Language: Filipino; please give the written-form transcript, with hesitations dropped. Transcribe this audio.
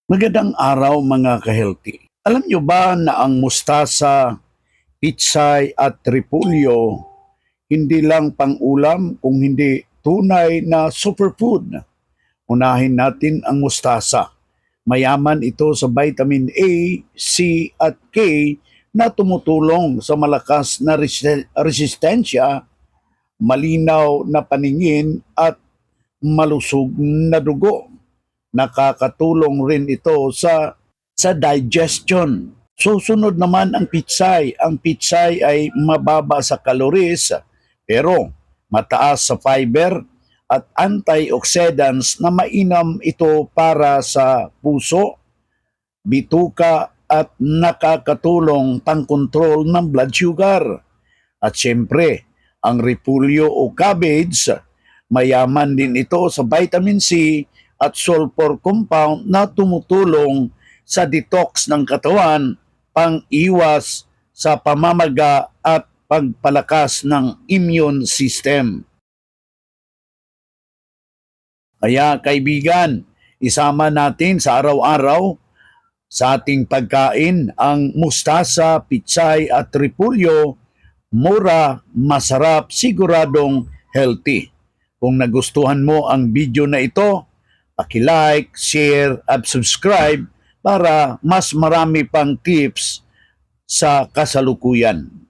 Magandang araw mga ka-healthy. Alam nyo ba na ang mustasa, pitsay at repolyo hindi lang pang-ulam kung hindi tunay na superfood? Unahin natin ang mustasa. Mayaman ito sa vitamin A, C at K na tumutulong sa malakas na resistensya, malinaw na paningin at malusog na dugo. Nakakatulong rin ito sa digestion. Susunod naman ang pitsay. Ang pitsay ay mababa sa calories pero mataas sa fiber at antioxidants na mainam ito para sa puso, bituka at nakakatulong pang-control ng blood sugar. At siyempre, ang repolyo o cabbage, mayaman din ito sa vitamin C at sulfur compound na tumutulong sa detox ng katawan, pang-iwas sa pamamaga at pagpalakas ng immune system. Kaya kaibigan, isama natin sa araw-araw sa ating pagkain ang mustasa, pitsay at repolyo. Mura, masarap, siguradong healthy. Kung nagustuhan mo ang video na ito, paki-like, share at subscribe para mas marami pang tips sa kasalukuyan.